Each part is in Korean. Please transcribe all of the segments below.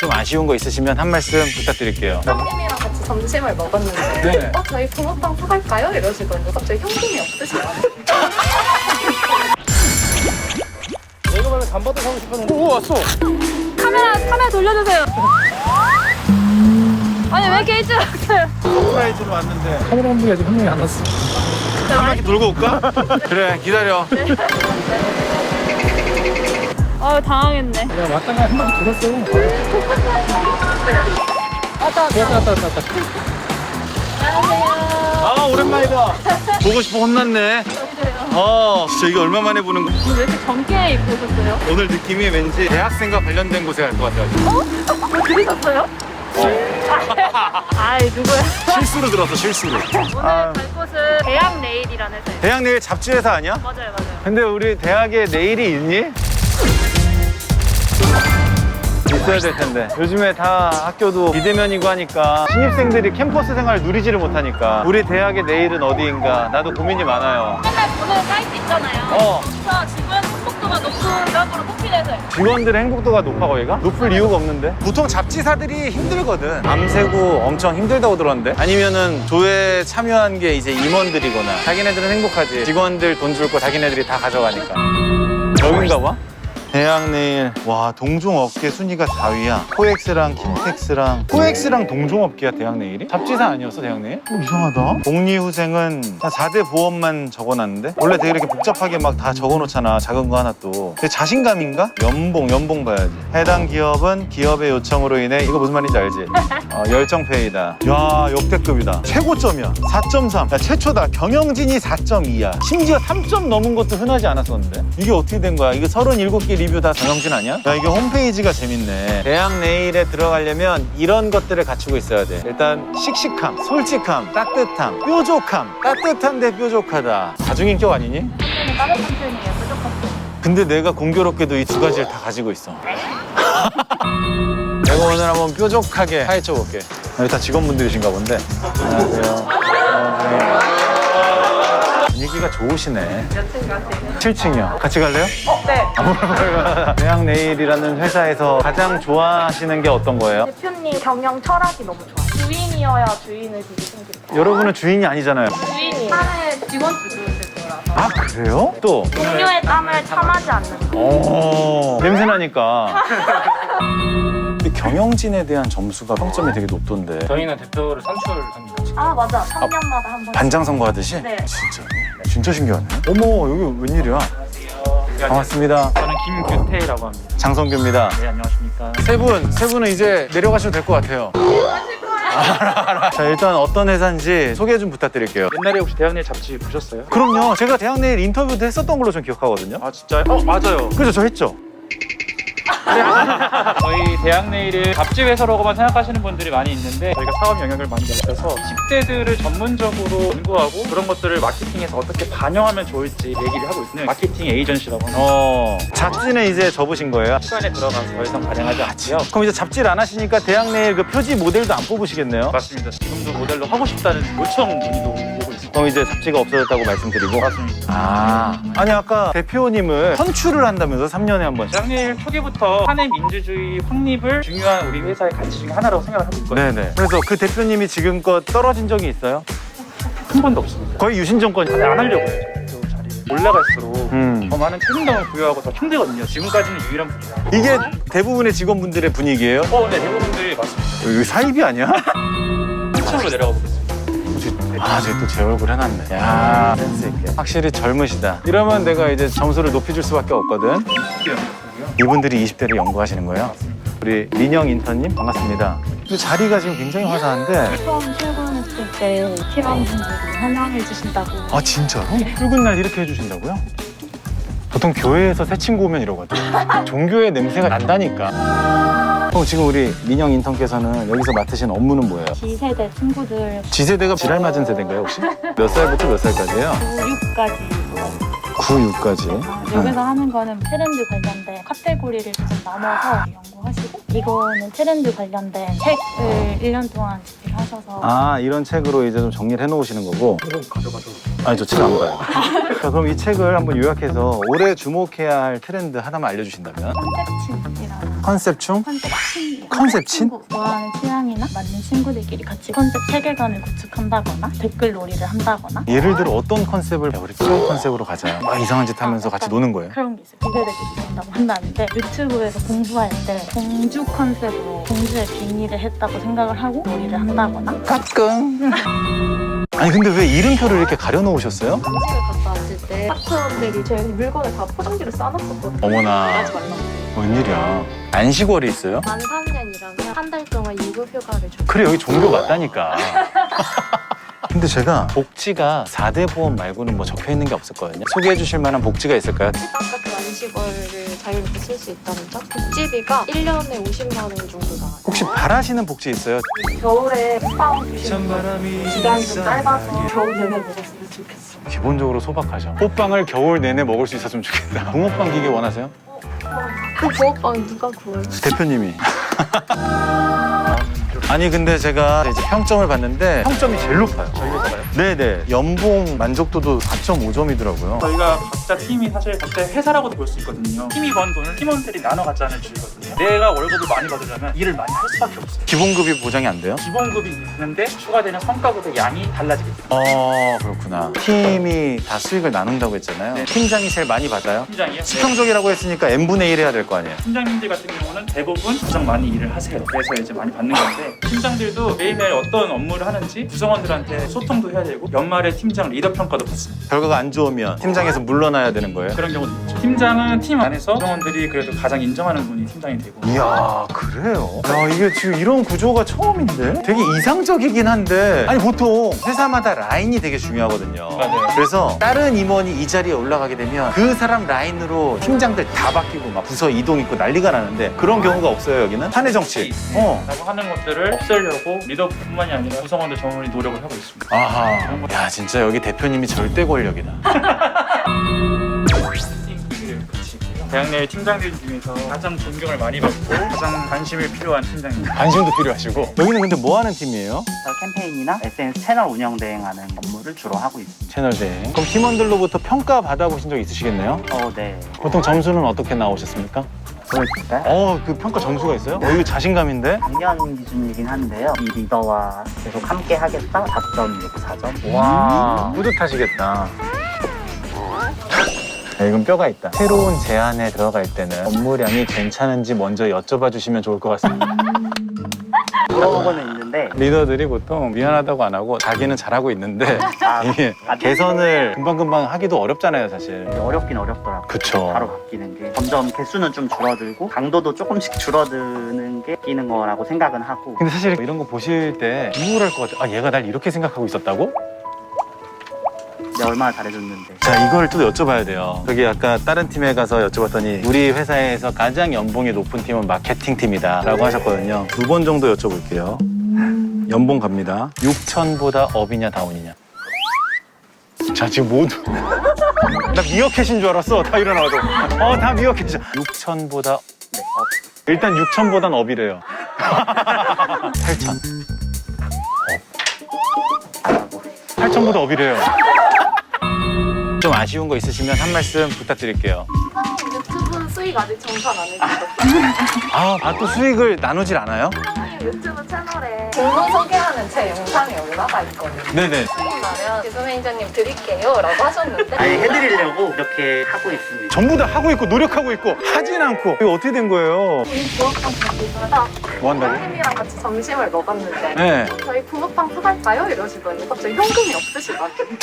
좀 아쉬운 거 있으시면 한 말씀 부탁드릴게요. 형님이랑 같이 점심을 먹었는데 네. 저희 붕어빵 사갈까요? 이러시더니 갑자기 현금이 없으시더라고요. 내가 원래 잠바도 사고 싶었는데. 오, 왔어. 카메라 돌려주세요. 아니 왜 이렇게 일찍 왔어요? 서프라이즈로 왔는데 카메라 감독이 아직 한 명이 안 왔어. 한 바퀴 돌고 올까? 그래, 기다려. 당황했네. 야, 왔다가 한 바퀴 돌았어. 왔다. 왔다. 아, 오랜만이다. 보고 싶어 혼났네. 진짜 이게 얼마 만에 보는 거. 왜 이렇게 젊게 입고 오셨어요? 오늘 느낌이 왠지 대학생과 관련된 곳에 갈 것 같아가지고. 그러셨어요? 아이 누구야? 실수로 들었어, 실수로. 오늘 갈 곳은 대학 네일이라는 회사예요. 대학 내일 잡지회사 아니야? 맞아요. 근데 우리 대학에 내일이 있니? 있어야 될 텐데. 요즘에 다 학교도 비대면이고 하니까 신입생들이 캠퍼스 생활을 누리지를 못하니까 우리 대학의 내일은 어디인가 나도 고민이 많아요. 맨날 보는 사이트 있잖아요. 그래서 직원 행복도가 높은 대학으로 뽑히는 직원들의 행복도가 높아 거기가? 높을 이유가 없는데? 보통 잡지사들이 힘들거든. 밤새고 엄청 힘들다고 들었는데? 아니면은 조회에 참여한 게 이제 임원들이거나 자기네들은 행복하지. 직원들 돈 줄 거 자기네들이 다 가져가니까. 여긴가 봐? 대학 내일. 와, 동종업계 순위가 4위야. 코엑스랑 킨텍스랑. 코엑스랑 동종업계야, 대학 내일이? 잡지사 아니었어, 대학 내일? 이상하다. 복리후생은 4대 보험만 적어놨는데? 원래 되게 이렇게 복잡하게 막 다 적어놓잖아, 작은 거 하나 또. 근데 자신감인가? 연봉 봐야지. 해당 기업은 기업의 요청으로 인해, 이거 무슨 말인지 알지? 열정페이다. 야, 역대급이다. 최고점이야. 4.3. 야, 최초다. 경영진이 4.2야. 심지어 3점 넘은 것도 흔하지 않았었는데? 이게 어떻게 된 거야? 이게 37개 리뷰 다 경영진 아니야? 야, 이게 홈페이지가 재밌네. 대학 내일에 들어가려면 이런 것들을 갖추고 있어야 돼. 일단 씩씩함, 솔직함, 따뜻함, 뾰족함. 따뜻한데 뾰족하다. 다중인격 아니니? 선생님 따뜻한 편이에요. 부족한 근데 내가 공교롭게도 이 두 가지를 다 가지고 있어. 내가 오늘 한번 뾰족하게 파헤쳐 볼게. 여기 다 직원분들이신가 본데. 안녕하세요. 분위기가 좋으시네. 몇 층 가세요? 7층이요. 같이 갈래요? 네. 대학 내일이라는 회사에서 가장 좋아하시는 게 어떤 거예요? 대표님 경영 철학이 너무 좋아요. 주인이어야 주인을 되게 생긴다. 여러분은 주인이 아니잖아요. 주인이 사내 직원 주도실 거라서 아, 그래요? 또? 동료의 땀을 참하지 않는 거. 냄새 나니까. 근데 경영진에 대한 점수가 평점이 되게 높던데. 저희는 대표를 선출합니다. 아 맞아. 3년마다 한 번. 반장 선거하듯이? 네. 진짜로? 진짜 신기하네. 어머, 여기 웬일이야? 반갑습니다. 저는 김규태라고 합니다. 장성규입니다. 네, 안녕하십니까. 세 분은 이제 내려가셔도 될 것 같아요. 알아. 자, 일단 어떤 회사인지 소개 좀 부탁드릴게요. 옛날에 혹시 대학내 잡지 보셨어요? 그럼요. 제가 대학 내일 인터뷰도 했었던 걸로 전 기억하거든요. 아, 진짜요? 맞아요. 그죠, 저 했죠? 저희 대학내일을 잡지 회사라고만 생각하시는 분들이 많이 있는데 저희가 사업 영역을 많이 넓혀서 10대들을 전문적으로 연구하고 그런 것들을 마케팅에서 어떻게 반영하면 좋을지 얘기를 하고 있는 마케팅 에이전시라고 합니다. 잡지는 이제 접으신 거예요? 시간에 들어가서 더 이상 발행하지 않고요. 그럼 이제 잡지를 안 하시니까 대학 내일 그 표지 모델도 안 뽑으시겠네요? 맞습니다. 지금도 모델로 하고 싶다는 요청 문의도 오고 있습니다. 그럼 이제 잡지가 없어졌다고 말씀드리고. 맞습니다. 아니 아까 대표님을 선출을 한다면서 3년에 한 번씩. 대학내일 초기부터 사내 민주주의 확립을 중요한 우리 회사의 가치 중에 하나라고 생각을 하고 있거든요. 네네. 그래서 그 대표님이 지금껏 떨어진 적이 있어요? 한 번도 없습니다. 거의 유신 정권. 근데 안 하려고 해요. 저 자리에 올라갈수록 더 많은 책임감을 부여하고 더 힘들거든요. 지금까지는 유일한 분이라. 이게 대부분의 직원분들의 분위기예요? 네, 대부분들이 맞습니다. 여기 사입이 아니야? 1층으로 내려가 보겠습니다. 저기 또 제 얼굴 해놨네. 야, 센스 있게. 확실히 젊으시다. 이러면 내가 이제 점수를 높여줄 수밖에 없거든. 이분들이 20대를 연구하시는 거예요? 우리 민영 인턴님 반갑습니다. 근데 자리가 지금 굉장히 화사한데. 처음 출근했을 때 팀원분들이 환영해 주신다고. 아, 진짜로? 출근 날 이렇게 해주신다고요? 보통 교회에서 새 친구 오면 이러거든. 종교의 냄새가 난다니까. 지금 우리 민영 인턴께서는 여기서 맡으신 업무는 뭐예요? G세대 친구들 G세대가 지랄 맞은 세대인가요 혹시? 몇 살부터 몇 살까지예요? 9, 6까지 9, 6까지. 여기서 하는 거는 트렌드 관련된 카테고리를 좀 나눠서 연구하시고 이거는 트렌드 관련된 책을 1년 동안 집필하셔서 아, 이런 책으로 이제 좀 정리를 해놓으시는 거고. 그럼 가져가도. 아니, 저 책 안 봐요. 자, 그럼 이 책을 한번 요약해서 올해 주목해야 할 트렌드 하나만 알려주신다면? 컨셉층이라는 컨셉충? 컨셉층 컨셉 친? 친구, 좋아하는 취향이나 맞는 친구들끼리 같이 컨셉 세계관을 구축한다거나 댓글 놀이를 한다거나 예를 들어 어떤 컨셉을 우리 수영 컨셉으로 가자 막 이상한 짓 하면서 같이 노는 거예요? 그런 게 있어요. 기대되게 된다고 한다는데 유튜브에서 공부할 때 공주 컨셉으로 공주의 비밀을 했다고 생각을 하고 놀이를 한다거나 가끔 아니 근데 왜 이름표를 이렇게 가려놓으셨어요? 음식을 갔다 왔을 때 파트너들이 제 물건을 다 포장지를 싸놨었거든요. 어머나 하지 말라고. 웬일이야 안식월이 있어요? 만 3년이라면 한 달 동안 유급 휴가를 줘. 그래 여기 종교 맞다니까 근데 제가 복지가 4대 보험 말고는 뭐 적혀 있는 게 없었거든요 소개해 주실 만한 복지가 있을까요? 딱 같은 안식월을 자유롭게 쓸 수 있다는 점. 복지비가 1년에 50만 원 정도 나와요. 혹시 바라시는 복지 있어요? 겨울에 호빵 주시는 기간이 좀 짧아서 겨울 내내 먹었으면 좋겠어. 기본적으로 소박하죠 호빵을 겨울 내내 먹을 수 있었으면 좋겠다 붕어빵 기계 원하세요? 그 붕어빵 누가 구워요? 대표님이 아니 근데 제가 이제 평점을 봤는데 평점이 제일 높아요 저희 회사가요? 네네 연봉 만족도도 4.5점이더라고요 저희가 각자 팀이 사실 각자 회사라고도 볼 수 있거든요. 팀이 번 돈을 팀원들이 나눠 갖자는 주의거든요. 내가 월급을 많이 받으려면 일을 많이 할 수밖에 없어요. 기본급이 보장이 안 돼요? 기본급이 있는데 추가되는 성과급의 양이 달라지기 때문에 그렇구나 팀이 다 수익을 나눈다고 했잖아요 네. 팀장이 제일 많이 받아요? 팀장이요? 네. 수평적이라고 했으니까 n분의 1 해야 될 거 아니에요 팀장님들 같은 경우는 대부분 가장 많이 일을 하세요. 그래서 이제 많이 받는 건데 팀장들도 매일매일 어떤 업무를 하는지 구성원들한테 소통도 해야 되고 연말에 팀장 리더 평가도 받습니다. 결과가 안 좋으면 팀장에서 물러나야 되는 거예요? 그런 경우도 있죠. 팀장은 팀 안에서 구성원들이 그래도 가장 인정하는 분이 팀장이 되고 이야 그래요? 야 이게 지금 이런 구조가 처음인데? 되게 이상적이긴 한데 아니 보통 회사마다 라인이 되게 중요하거든요 맞아요. 그래서 다른 임원이 이 자리에 올라가게 되면 그 사람 라인으로 팀장들 다 바뀌고 막 부서 이동 있고 난리가 나는데 그런 경우가 없어요 여기는? 사내 정치 라고 하는 것들을 없애려고 리더뿐만이 아니라 구성원들 전원이 노력을 하고 있습니다. 아하 야 진짜 여기 대표님이 절대 권력이다 대학내 팀장들 중에서 가장 존경을 많이 받고 가장 관심이 필요한 팀장입니다. 관심도 필요하시고 여기는 근데 뭐 하는 팀이에요? 캠페인이나 SNS 채널 운영 대행하는 업무를 주로 하고 있습니다. 채널 대행 그럼 팀원들로부터 평가 받아보신 적 있으시겠네요? 네. 보통 점수는 어떻게 나오셨습니까? 보여드릴까요? 그 평가 점수가 있어요? 이거 자신감인데? 작년 기준이긴 한데요. 이 리더와 계속 함께 하겠다 4.64점. 와 뿌듯하시겠다 이건 뼈가 있다 새로운 제안에 들어갈 때는 업무량이 괜찮은지 먼저 여쭤봐 주시면 좋을 것 같습니다 물어보고는 있는데 리더들이 보통 미안하다고 안 하고 자기는 잘하고 있는데 이게 아, 개선을 금방금방 하기도 어렵잖아요 사실 어렵긴 어렵더라고요. 그쵸 바로 바뀌는 게 점점 개수는 좀 줄어들고 강도도 조금씩 줄어드는 게 바뀌는 거라고 생각은 하고 근데 사실 이런 거 보실 때 우울할 것 같아요 얘가 날 이렇게 생각하고 있었다고? 내가 얼마나 잘해줬는데 자 이걸 또 여쭤봐야 돼요 저기 아까 다른 팀에 가서 여쭤봤더니 우리 회사에서 가장 연봉이 높은 팀은 마케팅 팀이다 라고 하셨거든요 2번 정도 여쭤볼게요 연봉 갑니다 6천보다 업이냐 다운이냐 자 지금 모두 나 미어캣인 줄 알았어 다 일어나도 다 미어캣이야 6천보다 네, 일단 6천보단 업이래요 8천 8천보다 업이래요 좀 아쉬운 거 있으시면 한 말씀 부탁드릴게요 유튜브 수익 아직 정산 안 해주셨어요. 또 수익을 나누질 않아요? 유튜브 채널에 공동 소개하는 제 영상이 올라가 있거든요. 네네 수익 나면 지수 매니저님 드릴게요 라고 하셨는데 아니 해드리려고 이렇게 하고 있습니다. 전부 다 하고 있고 노력하고 있고 하진 않고 이거 어떻게 된 거예요? 우리 붕어빵 가게에서 뭐 한다고? 팀이랑 같이 점심을 먹었는데 네 저희 붕어빵 사갈까요? 이러시더니 갑자기 현금이 없으시거든요.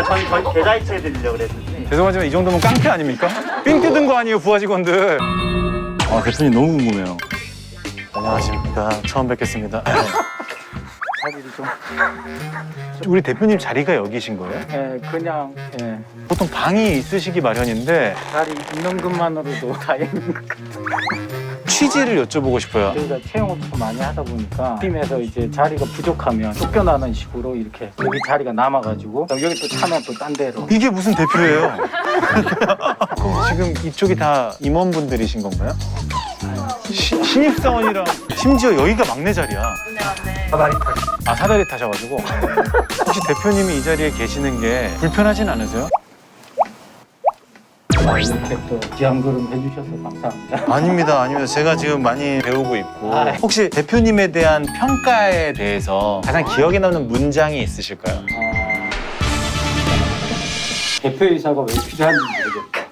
저희 계좌이체 해드리려고 그랬는데 죄송하지만 이 정도면 깡패 아닙니까? 삥 뜯은 거 아니에요 부하 직원들 대표님 너무 궁금해요 안녕하십니까 처음 뵙겠습니다 자리를 좀 우리 대표님 자리가 여기신 거예요? 그냥 보통 방이 있으시기 마련인데 자리 있는 것만으로도 다행인 것 같아요. 취지를 여쭤보고 싶어요 저희가 채용업소 많이 하다 보니까 팀에서 이제 자리가 부족하면 쫓겨나는 식으로 이렇게 여기 자리가 남아가지고 여기 또 차면 또 딴 데로 이게 무슨 대표예요? 그럼 지금 이쪽이 다 임원분들이신 건가요? 신입사원이랑 심지어 여기가 막내 자리야 사다리 타셔가지고 혹시 대표님이 이 자리에 계시는 게 불편하진 않으세요? 이렇게 또 귀한 걸음 해주셔서 감사합니다. 아닙니다. 제가 지금 많이 배우고 있고. 아. 혹시 대표님에 대한 평가에 대해서 가장 기억에 남는 문장이 있으실까요? 대표이사가 왜 필요한지 모르겠다.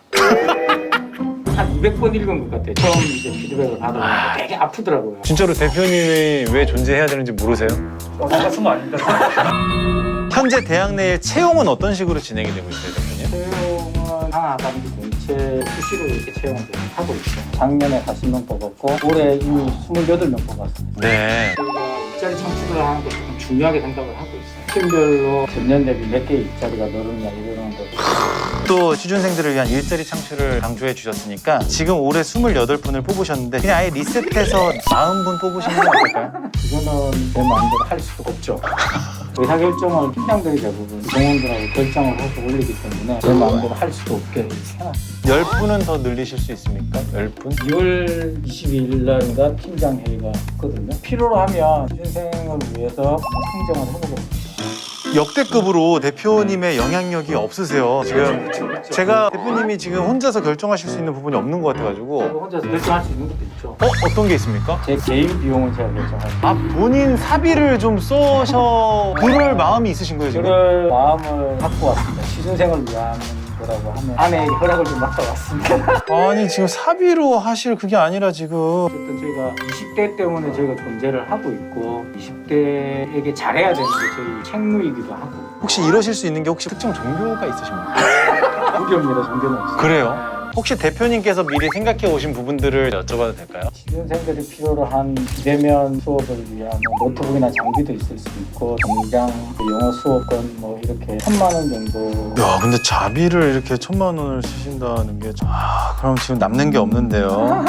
한 200번 읽은 것 같아요. 처음 이제 피드백을 받아보니까 되게 아프더라고요. 진짜로 대표님이 왜 존재해야 되는지 모르세요? 제가 쓴 거 아닙니다. 현재 대학내일 채용은 어떤 식으로 진행이 되고 있어요, 대표님? 채용은 한 하반기 전체 수시로 이렇게 채용을 하고 있어요. 작년에 40명 뽑았고 올해 이미 28명 뽑았습니다. 네. 저희가 일자리 창출을 하는 거 조금 중요하게 생각을 하고 있어요. 팀별로 전년 대비 몇 개 일자리가 늘었냐 이런 거. 또 취준생들을 위한 일자리 창출을 강조해 주셨으니까 지금 올해 28분을 뽑으셨는데 그냥 아예 리셋해서 40분 뽑으시는 건 어떨까요? 이거는 내 마음대로 할 수가 없죠. 의사결정을 팀장들이 대부분 동원들하고 결정을 해서 올리기 때문에 내 마음대로 할 수도 없게 해놨어요. 10분은 더 늘리실 수 있습니까? 10분? 2월 22일 날인가 팀장 회의가 있거든요. 필요로 하면 취준생을 위해서 상정을 해보겠습니다. 역대급으로 대표님의 영향력이 없으세요. 지금 제가 대표님이 지금 혼자서 결정하실 수 있는 부분이 없는 것 같아가지고 혼자서 결정할 수 있는 것도 있죠. 어떤 게 있습니까? 제 개인 비용은 제가 결정할 수 있어요. 본인 사비를 좀 써셔 그럴 마음이 있으신 거예요 지금? 그럴 마음을 갖고 왔습니다. 취준생을 위한 거라고 하면 아내에게 허락을 좀 맡아왔습니다. 아니 지금 사비로 하실 그게 아니라 지금 어쨌든 저희가 20대 때문에 저희가 존재를 하고 있고 20대에게 잘해야 되는 게 저희 책무이기도 하고 혹시 이러실 수 있는 게 혹시 특정 종교가 있으십니까? 무교입니다. 종교는 없어요. 그래요? 혹시 대표님께서 미리 생각해 오신 부분들을 여쭤봐도 될까요? 취준생들이 필요로 한 비대면 수업을 위한 노트북이나 장비도 있을 수 있고 정장, 영어 수업권 이렇게 1,000만 원 정도. 야 근데 자비를 이렇게 1,000만 원을 쓰신다는 게 그럼 지금 남는 게 없는데요.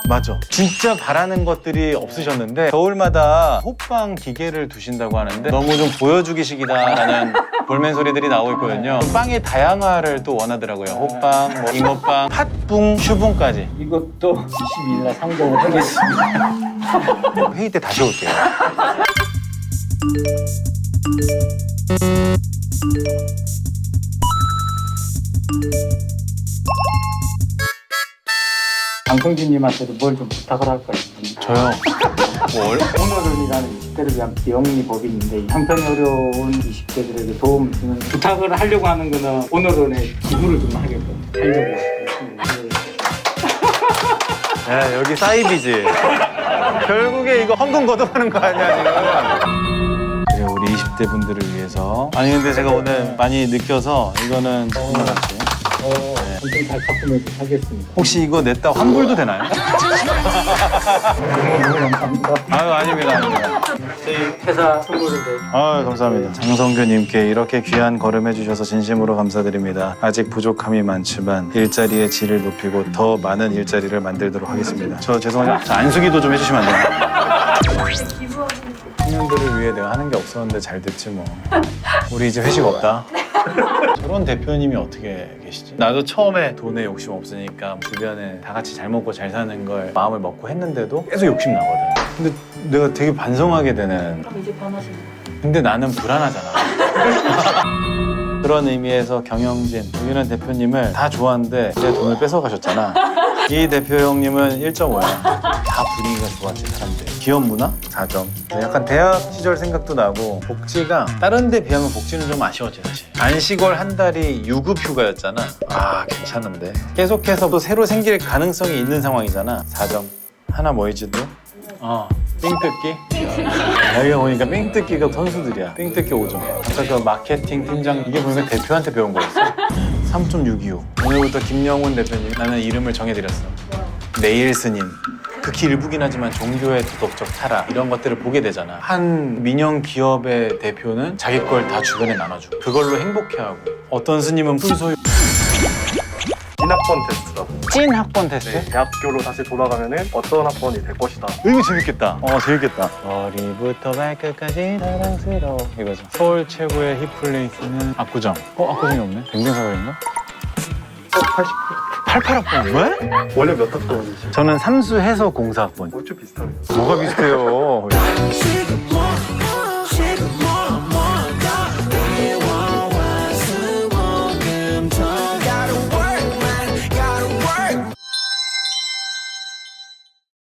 맞아. 진짜 바라는 것들이 없으셨는데 겨울마다 호빵 기계를 두신다고 하는데 너무 좀 보여주기식이다라는 볼멘 소리들이 나오고 있거든요. 빵의 다양화를 또 원하더라고요. 호빵, 잉어빵, 팥붕, 슈붕까지. 이것도 22일 날 상정을 하겠습니다. 회의 때 다시 올게요. 장성진님한테도 뭘 좀 부탁을 할까 싶습니다. 저요? 뭘? 오늘은이라는 20대를 위한 비영리 법인인데 형편이 어려운 20대들에게 도움을 주는 부탁을 하려고 하는 거는 오늘은에 기부를 좀 하려고 야, 여기 사이비지. 결국에 이거 헌금 거듭하는 거 아니야 지금? 그래 우리 20대 분들을 위해서. 아니 근데 제가 오늘 많이 느껴서 이거는 하나같이. 엄청 잘 바꾸면 하겠습니다. 혹시 이거 냈다 환불도 되나요? 너무 감사합니다. 아유 아닙니다. 저희 회사 선물인데 아유 감사합니다. 장성규님께 이렇게 귀한 걸음 해주셔서 진심으로 감사드립니다. 아직 부족함이 많지만 일자리의 질을 높이고 더 많은 일자리를 만들도록 하겠습니다. 저 죄송해요. 안수기도 좀 해주시면 안 돼요? 청년들을 위해 내가 하는 게 없었는데 잘 됐지 뭐. 우리 이제 회식 없다. 저런 대표님이 어떻게 계시지? 나도 처음에 돈에 욕심 없으니까 주변에 다 같이 잘 먹고 잘 사는 걸 마음을 먹고 했는데도 계속 욕심 나거든. 근데 내가 되게 반성하게 되는. 그럼 이제 변하시는 근데 나는 불안하잖아. 그런 의미에서 경영진, 우리는 대표님을 다 좋아하는데 내 돈을 뺏어가셨잖아. 이 대표 형님은 1.5야. 다 분위기가 좋았지, 사람들. 기업 문화? 4점. 약간 대학 시절 생각도 나고 복지가 다른 데 비하면 복지는 좀 아쉬웠지, 사실. 안식월 한 달이 유급 휴가였잖아. 괜찮은데. 계속해서 또 새로 생길 가능성이 있는 상황이잖아. 4점. 하나 뭐 있지도? 삥뜯기? 여기가 보니까 삥뜯기가 선수들이야. 삥뜯기 5점. 아까 그 마케팅 팀장 이게 보니까 대표한테 배운 거였어. 3.625. 오늘부터 김영훈 대표님 나는 이름을 정해드렸어. 내일 스님. 극히 일부긴 하지만 종교의 도덕적 타락 이런 것들을 보게 되잖아. 한 민영 기업의 대표는 자기 걸 다 주변에 나눠주고 그걸로 행복해하고 어떤 스님은 풀소유 진학번 테스트라고. 찐 학번 테스트? 네, 대학교로 다시 돌아가면은 어떤 학번이 될 것이다. 이거 재밌겠다. 재밌겠다. 머리부터 발끝까지 사랑스러워. 이거죠. 서울 최고의 힙플레이스는 압구정. 압구정이 없네? 경쟁사거리인가? 88학번. 왜? 원래 몇 학번이시죠? 저는 삼수해서 공사학번. 좀 비슷하네요. 뭐가 비슷해요?